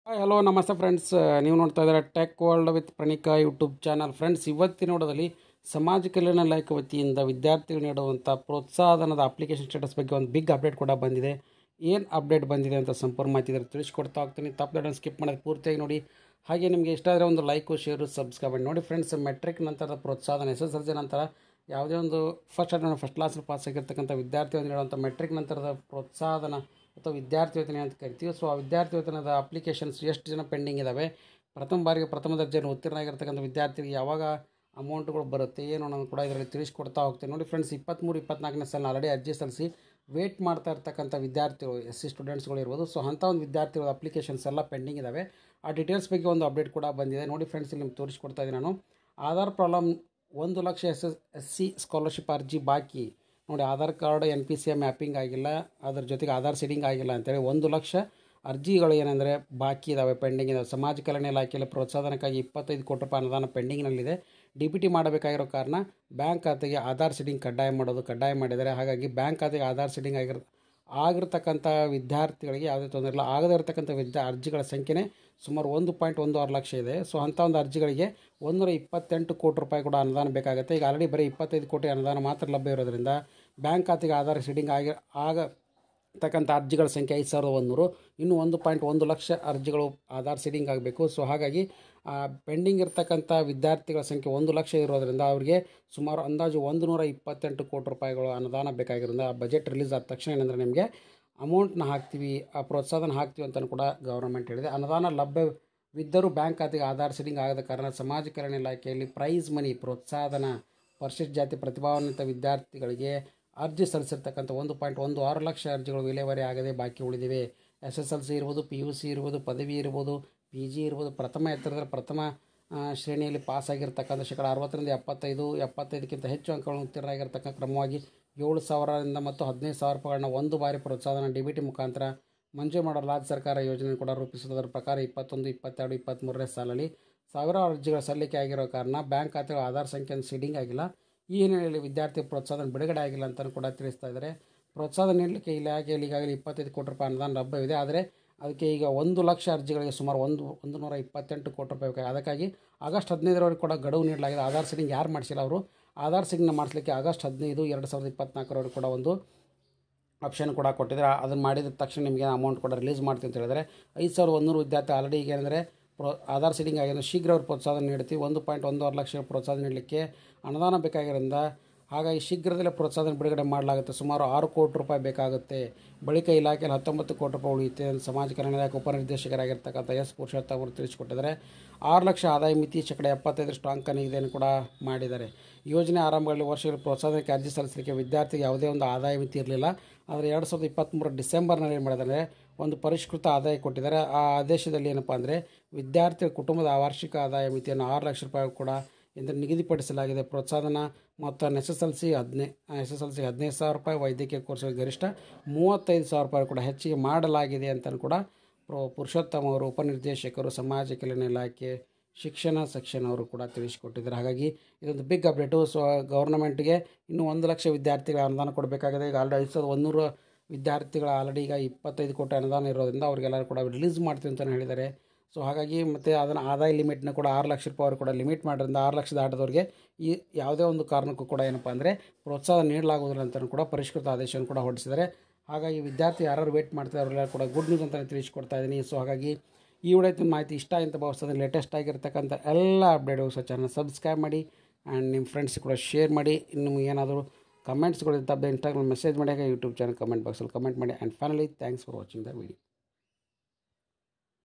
Hi hello ನಮಸ್ತೆ friends. ನೀವು ನೋಡ್ತಾ ಇದ್ದೀರಾ tech world with Pranika YouTube channel. Friends, ಇವತ್ತಿನ ನೋಡೋದಲ್ಲಿ ಸಮಾಜ ಕಲ್ಯಾಣ ಇಲಾಖೆ ವತಿಯಿಂದ ವಿದ್ಯಾರ್ಥಿಗಳು ನೀಡುವಂಥ ಪ್ರೋತ್ಸಾಹನದ ಅಪ್ಲಿಕೇಶನ್ ಸ್ಟೇಟಸ್ ಬಗ್ಗೆ ಒಂದು ಬಿಗ್ ಅಪ್ಡೇಟ್ ಕೂಡ ಬಂದಿದೆ. ಏನು ಅಪ್ಡೇಟ್ ಬಂದಿದೆ ಅಂತ ಸಂಪೂರ್ಣ ಮಾಹಿತಿ ಇದ್ರೆ ತಿಳಿಸ್ಕೊಡ್ತಾ ಹೋಗ್ತೀನಿ. ತಪ್ಪದೆ ಸ್ಕಿಪ್ ಮಾಡೋದು ಪೂರ್ತಿಯಾಗಿ ನೋಡಿ. ಹಾಗೆ ನಿಮಗೆ ಇಷ್ಟ ಆದರೆ ಒಂದು ಲೈಕು, ಶೇರು, ಸಬ್ಸ್ಕ್ರೈಬ್ ಮಾಡಿ ನೋಡಿ. ಫ್ರೆಂಡ್ಸ್, ಮೆಟ್ರಿಕ್ ನಂತರದ ಪ್ರೋತ್ಸಾಹನ SSLC ನಂತರ ಯಾವುದೇ ಒಂದು ಫಸ್ಟ್ ಕ್ಲಾಸಲ್ಲಿ ಪಾಸ್ ಆಗಿರ್ತಕ್ಕಂಥ ವಿದ್ಯಾರ್ಥಿಗಳು ನೀಡುವಂಥ ಮೆಟ್ರಿಕ್ ನಂತರದ ಪ್ರೋತ್ಸಾಹನ ಅಥವಾ ವಿದ್ಯಾರ್ಥಿ ವೇತನ ಅಂತ ಕರಿತೀವಿ. ಸೊ ಆ ವಿದ್ಯಾರ್ಥಿ ವೇತನದ ಅಪ್ಲಿಕೇಶನ್ಸ್ ಎಷ್ಟು ಜನ ಪೆಂಡಿಂಗ್ ಇದ್ದಾವೆ, ಪ್ರಥಮ ದರ್ಜೆಯನ್ನು ಉತ್ತೀರ್ಣ ಆಗಿರ್ತಕ್ಕಂಥ ವಿದ್ಯಾರ್ಥಿಗಳಿಗೆ ಯಾವಾಗ ಅಮೌಂಟ್ಗಳು ಬರುತ್ತೆ ಏನು ಅನ್ನೋದು ಕೂಡ ಇದರಲ್ಲಿ ತಿಳಿಸ್ಕೊಡ್ತಾ ಹೋಗ್ತೀನಿ. ನೋಡಿ ಫ್ರೆಂಡ್ಸ್, 23-24ನೇ ಸಾಲಿನ ಆಲ್ರೆಡಿ ಅರ್ಜಿ ಸಲ್ಲಿಸಿ ವೇಟ್ ಮಾಡ್ತಾ ಇರ್ತಕ್ಕಂಥ ವಿದ್ಯಾರ್ಥಿಗಳು SC ಸ್ಟೂಡೆಂಟ್ಸ್ಗಳು ಇರ್ಬೋದು. ಸೊ ಅಂಥ ಒಂದು ವಿದ್ಯಾರ್ಥಿಗಳ ಅಪ್ಲಿಕೇಶನ್ಸ್ ಎಲ್ಲ ಪೆಂಡಿಂಗ್ ಇದ್ದಾವೆ. ಆ ಡೀಟೇಲ್ಸ್ ಬಗ್ಗೆ ಒಂದು ಅಪ್ಡೇಟ್ ಕೂಡ ಬಂದಿದೆ. ನೋಡಿ ಫ್ರೆಂಡ್ಸ್, ಇಲ್ಲಿ ನಿಮ್ಗೆ ತೋರಿಸ್ಕೊಡ್ತಾ ಇದ್ದೀನಿ ನಾನು. Aadhaar problem 1 lakh SC scholarship ಅರ್ಜಿ ಬಾಕಿ. ನೋಡಿ, ಆಧಾರ್ ಕಾರ್ಡ್ NPCI ಮ್ಯಾಪಿಂಗ್ ಆಗಿಲ್ಲ, ಅದರ ಜೊತೆಗೆ ಆಧಾರ್ ಸೀಡಿಂಗ್ ಆಗಿಲ್ಲ ಅಂತೇಳಿ 1 ಲಕ್ಷ ಅರ್ಜಿಗಳು ಏನಂದರೆ ಬಾಕಿ ಇದ್ದಾವೆ, ಪೆಂಡಿಂಗ್ ಇದ್ದಾವೆ. ಸಮಾಜ ಕಲ್ಯಾಣ ಇಲಾಖೆಯಲ್ಲಿ ಪ್ರೋತ್ಸಾಹನಕ್ಕಾಗಿ 25 ಕೋಟಿ ರೂಪಾಯಿ ಅನುದಾನ ಪೆಂಡಿಂಗ್ನಲ್ಲಿದೆ. DBT ಮಾಡಬೇಕಾಗಿರೋ ಕಾರಣ ಬ್ಯಾಂಕ್ ಖಾತೆಗೆ ಆಧಾರ್ ಸೀಡಿಂಗ್ ಕಡ್ಡಾಯ ಮಾಡಿದ್ದಾರೆ. ಹಾಗಾಗಿ ಬ್ಯಾಂಕ್ ಖಾತೆಗೆ ಆಧಾರ್ ಸೀಡಿಂಗ್ ಆಗಿರ್ತಕ್ಕಂಥ ವಿದ್ಯಾರ್ಥಿಗಳಿಗೆ ಯಾವುದೇ ತೊಂದರೆ ಇಲ್ಲ. ಆಗದೇ ಇರತಕ್ಕಂಥ ಅರ್ಜಿಗಳ ಸಂಖ್ಯೆನೇ ಸುಮಾರು 1.16 ಲಕ್ಷ ಇದೆ. ಸೊ ಅಂಥ ಒಂದು ಅರ್ಜಿಗಳಿಗೆ 128 ಕೋಟಿ ರೂಪಾಯಿ ಕೂಡ ಅನುದಾನ ಬೇಕಾಗುತ್ತೆ. ಈಗ ಆಲ್ರೆಡಿ ಬರೀ 25 ಕೋಟಿ ಅನುದಾನ ಮಾತ್ರ ಲಭ್ಯ ಇರೋದ್ರಿಂದ ಬ್ಯಾಂಕ್ ಖಾತೆಗೆ ಆಧಾರ್ ಸೀಡಿಂಗ್ ಆಗತಕ್ಕಂಥ ಅರ್ಜಿಗಳ ಸಂಖ್ಯೆ 5100. ಇನ್ನು 1.1 ಲಕ್ಷ ಅರ್ಜಿಗಳು ಆಧಾರ್ ಸೀಡಿಂಗ್ ಆಗಬೇಕು. ಸೊ ಹಾಗಾಗಿ ಪೆಂಡಿಂಗ್ ಇರ್ತಕ್ಕಂಥ ವಿದ್ಯಾರ್ಥಿಗಳ ಸಂಖ್ಯೆ 1 ಲಕ್ಷ ಇರೋದರಿಂದ ಅವರಿಗೆ ಸುಮಾರು ಅಂದಾಜು 128 ಕೋಟಿ ರೂಪಾಯಿಗಳು ಅನುದಾನ ಬೇಕಾಗಿರೋದ್ರಿಂದ ಆ ಬಜೆಟ್ ರಿಲೀಸ್ ಆದ ತಕ್ಷಣ ಏನಂದರೆ ನಿಮಗೆ ಅಮೌಂಟ್ನ ಹಾಕ್ತೀವಿ, ಆ ಪ್ರೋತ್ಸಾಹನ ಹಾಕ್ತೀವಿ ಅಂತಲೂ ಕೂಡ ಗೌರ್ಮೆಂಟ್ ಹೇಳಿದೆ. ಅನುದಾನ ಲಭ್ಯವಿದ್ದರೂ ಬ್ಯಾಂಕ್ ಖಾತೆಗೆ ಆಧಾರ್ ಸೀಡಿಂಗ್ ಆಗದ ಕಾರಣ ಸಮಾಜ ಕಲ್ಯಾಣ ಇಲಾಖೆಯಲ್ಲಿ ಪ್ರೈಸ್ ಮನಿ ಪ್ರೋತ್ಸಾಹನ ಪರಿಶಿಷ್ಟ ಜಾತಿ ಪ್ರತಿಭಾನ್ವಿತ ವಿದ್ಯಾರ್ಥಿಗಳಿಗೆ ಅರ್ಜಿ ಸಲ್ಲಿಸಿರ್ತಕ್ಕಂಥ 1.16 ಲಕ್ಷ ಅರ್ಜಿಗಳು ವಿಲೇವಾರಿ ಆಗದೆ ಬಾಕಿ ಉಳಿದಿವೆ. SSLC ಇರ್ಬೋದು, PUC ಇರ್ಬೋದು, ಪದವಿ ಇರ್ಬೋದು, PG ಇರ್ಬೋದು, ಪ್ರಥಮ ಶ್ರೇಣಿಯಲ್ಲಿ ಪಾಸಾಗಿರ್ತಕ್ಕಂಥ 60% 75ಕ್ಕಿಂತ ಹೆಚ್ಚು ಅಂಕಗಳನ್ನು ಉತ್ತೀರ್ಣ ಆಗಿರ್ತಕ್ಕಂಥ ಕ್ರಮವಾಗಿ 7,000 ಮತ್ತು 15,000 ರೂಪಾಯಿಗಳನ್ನ ಒಂದು ಬಾರಿ ಪ್ರೋತ್ಸಾಹನ DBT ಮುಖಾಂತರ ಮಂಜೂರು ಮಾಡಲು ರಾಜ್ಯ ಸರ್ಕಾರ ಯೋಜನೆ ಕೂಡ ರೂಪಿಸುವುದರ ಪ್ರಕಾರ 21, 22, 23ನೇ ಸಾಲಲ್ಲಿ ಸಾವಿರಾರು ಅರ್ಜಿಗಳ ಸಲ್ಲಿಕೆ ಆಗಿರೋ ಕಾರಣ ಬ್ಯಾಂಕ್ ಖಾತೆಗಳ ಆಧಾರ್ ಸಂಖ್ಯೆಯನ್ನು ಸೀಡಿಂಗ್ ಆಗಿಲ್ಲ. ಈ ಹಿನ್ನೆಲೆಯಲ್ಲಿ ವಿದ್ಯಾರ್ಥಿ ಪ್ರೋತ್ಸಾಹನ ಬಿಡುಗಡೆ ಆಗಿಲ್ಲ ಅಂತಲೂ ಕೂಡ ತಿಳಿಸ್ತಾ ಇದ್ದಾರೆ. ಪ್ರೋತ್ಸಾಹನ ನೀಡಲಿಕ್ಕೆ ಇಲಾಖೆಯಲ್ಲಿ ಈಗಾಗಲೇ 25 ಕೋಟಿ ರೂಪಾಯಿ ಅನುದಾನ ಲಭ್ಯವಿದೆ. ಆದರೆ ಅದಕ್ಕೆ ಈಗ 1 ಲಕ್ಷ ಅರ್ಜಿಗಳಿಗೆ ಸುಮಾರು 128 ಕೋಟಿ ರೂಪಾಯಿ ಬೇಕಾಗಿದೆ. ಅದಕ್ಕಾಗಿ ಆಗಸ್ಟ್ 15ರವರೆಗೆ ಕೂಡ ಗಡುವು ನೀಡಲಾಗಿದೆ. ಆಧಾರ್ ಸೀಡಿಂಗ್ ಯಾರು ಮಾಡಿಸಿಲ್ಲ ಅವರು ಆಧಾರ್ ಸೀಡಿಂಗ್ನ ಮಾಡಿಸಲಿಕ್ಕೆ ಆಗಸ್ಟ್ 15, 2024ರವರೆಗೆ ಕೂಡ ಒಂದು ಆಪ್ಷನ್ ಕೂಡ ಕೊಟ್ಟಿದ್ದಾರೆ. ಅದನ್ನು ಮಾಡಿದ ತಕ್ಷಣ ನಿಮಗೆ ಅಮೌಂಟ್ ಕೂಡ ರಿಲೀಸ್ ಮಾಡ್ತೀವಿ ಅಂತ ಹೇಳಿದರೆ 5,100 ವಿದ್ಯಾರ್ಥಿ ಆಲ್ರೆಡಿ ಈಗ ಏನಂದರೆ ಆಧಾರ್ ಸೀಡಿಂಗ್ ಆಗಿದ್ದು ಶೀಘ್ರ ಅವರು ಪ್ರೋತ್ಸಾಹನ ನೀಡ್ತೀವಿ. 1.16 ಲಕ್ಷ ಪ್ರೋತ್ಸಾಹನ ನೀಡಲಿಕ್ಕೆ ಅನುದಾನ ಬೇಕಾಗಿರೋದ್ರಿಂದ ಹಾಗಾಗಿ ಶೀಘ್ರದಲ್ಲೇ ಪ್ರೋತ್ಸಾಹನ ಬಿಡುಗಡೆ ಮಾಡಲಾಗುತ್ತೆ. ಸುಮಾರು 6 ಕೋಟಿ ರೂಪಾಯಿ ಬೇಕಾಗುತ್ತೆ. ಬಳಿಕ ಇಲಾಖೆಯಲ್ಲಿ 19 ಕೋಟಿ ರೂಪಾಯಿ ಉಳಿಯುತ್ತೆ ಎಂದು ಸಮಾಜ ಕಲ್ಯಾಣ ಇಲಾಖೆ ಉಪನಿರ್ದೇಶಕರಾಗಿರ್ತಕ್ಕಂಥ S ಪುರುಷೋತ್ತಮ ಅವರು ತಿಳಿಸಿಕೊಟ್ಟಿದ್ದಾರೆ. 6 ಲಕ್ಷ ಆದಾಯ ಮಿತಿ 75% ಅಂಕ ನಿಗದಿಯನ್ನು ಕೂಡ ಮಾಡಿದ್ದಾರೆ. ಯೋಜನೆ ಆರಂಭಗಳಲ್ಲಿ ವರ್ಷಗಳಲ್ಲಿ ಪ್ರೋತ್ಸಾಹನಕ್ಕೆ ಅರ್ಜಿ ಸಲ್ಲಿಸಲಿಕ್ಕೆ ವಿದ್ಯಾರ್ಥಿಗೆ ಯಾವುದೇ ಒಂದು ಆದಾಯ ಮಿತಿ ಇರಲಿಲ್ಲ. ಆದರೆ 2023 ಡಿಸೆಂಬರ್ನಲ್ಲಿ ಏನು ಮಾಡಿದ್ದಾರೆ, ಒಂದು ಪರಿಷ್ಕೃತ ಆದಾಯ ಕೊಟ್ಟಿದ್ದಾರೆ. ಆ ಆದೇಶದಲ್ಲಿ ಏನಪ್ಪ ಅಂದರೆ ವಿದ್ಯಾರ್ಥಿಗಳ ಕುಟುಂಬದ ವಾರ್ಷಿಕ ಆದಾಯ ಮಿತಿಯನ್ನು 6 ಲಕ್ಷ ರೂಪಾಯಿ ಕೂಡ ಎಂದು ನಿಗದಿಪಡಿಸಲಾಗಿದೆ. ಪ್ರೋತ್ಸಾಹನ ಮೊತ್ತ SSLC 15,000 ರೂಪಾಯಿ, ವೈದ್ಯಕೀಯ ಕೋರ್ಸ್ಗೆ ಗರಿಷ್ಠ 35,000 ರೂಪಾಯಿ ಕೂಡ ಹೆಚ್ಚಿಗೆ ಮಾಡಲಾಗಿದೆ ಅಂತಲೂ ಕೂಡ ಪುರುಷೋತ್ತಮ ಅವರು ಉಪನಿರ್ದೇಶಕರು ಸಮಾಜ ಕಲ್ಯಾಣ ಇಲಾಖೆ ಶಿಕ್ಷಣ ಸೆಕ್ಷನ್ ಅವರು ಕೂಡ ತಿಳಿಸಿಕೊಟ್ಟಿದ್ದಾರೆ. ಹಾಗಾಗಿ ಇದೊಂದು ಬಿಗ್ ಅಪ್ಡೇಟು. ಸೊ ಗೌರ್ಮೆಂಟ್ಗೆ ಇನ್ನೂ 1 ಲಕ್ಷ ವಿದ್ಯಾರ್ಥಿಗಳ ಅನುದಾನ ಕೊಡಬೇಕಾಗಿದೆ. ಈಗ ಆಲ್ರೆಡಿ 5,100 ವಿದ್ಯಾರ್ಥಿಗಳ ಆಲ್ರೆಡಿ ಈಗ 25 ಕೋಟಿ ಅನುದಾನ ಇರೋದ್ರಿಂದ ಅವರಿಗೆಲ್ಲರೂ ಕೂಡ ರಿಲೀಸ್ ಮಾಡ್ತೀವಿ ಅಂತಲೇ ಹೇಳಿದ್ದಾರೆ. ಸೊ ಹಾಗಾಗಿ ಮತ್ತು ಅದನ್ನು ಆದಾಯ ಲಿಮಿಟ್ನ ಕೂಡ 6 ಲಕ್ಷ ರೂಪಾಯಿ ಕೂಡ ಲಿಮಿಟ್ ಮಾಡೋದ್ರಿಂದ 6 ಲಕ್ಷ ದಾಟದವರಿಗೆ ಈ ಯಾವುದೇ ಒಂದು ಕಾರಣಕ್ಕೂ ಕೂಡ ಏನಪ್ಪ ಅಂದರೆ ಪ್ರೋತ್ಸಾಹ ನೀಡಲಾಗುವುದಿಲ್ಲ ಅಂತಲೂ ಕೂಡ ಪರಿಷ್ಕೃತ ಆದೇಶವನ್ನು ಕೂಡ ಹೊರಡಿಸಿದ್ದಾರೆ. ಹಾಗಾಗಿ ವಿದ್ಯಾರ್ಥಿ ಯಾರು ವೇಟ್ ಮಾಡ್ತಾರೆ ಅವರೆಲ್ಲ ಕೂಡ ಗುಡ್ ನ್ಯೂಸ್ ಅಂತಲೇ ತಿಳಿಸ್ಕೊಡ್ತಾ ಇದ್ದೀನಿ. ಸೊ ಹಾಗಾಗಿ ಈ ವಿಡಿಯೋ ಮಾಹಿತಿ ಇಷ್ಟ ಅಂತ ಭಾವಿಸ್ತದೆ. ಲೇಟೆಸ್ಟ್ ಆಗಿರ್ತಕ್ಕಂಥ ಎಲ್ಲ ಅಪ್ಡೇಟ್ಸ್ ಚಾನಲ್ ಸಬ್ಸ್ಕ್ರೈಬ್ ಮಾಡಿ ಆ್ಯಂಡ್ ನಿಮ್ಮ ಫ್ರೆಂಡ್ಸ್ ಕೂಡ ಶೇರ್ ಮಾಡಿ. ಇನ್ನು ಏನಾದರೂ ಕಮೆಂಟ್ಸ್ಗಳು ಇದ್ದಾಗ ಇನ್ಸ್ಟಾಗ್ರಾಮ್ ಮೆಸೇಜ್ ಮಾಡಿ, ಯೂಟ್ಯೂಬ್ ಚಾನಲ್ ಕಮೆಂಟ್ ಬಾಕ್ಸಲ್ಲಿ ಕಮೆಂಟ್ ಮಾಡಿ. And finally thanks for watching the video.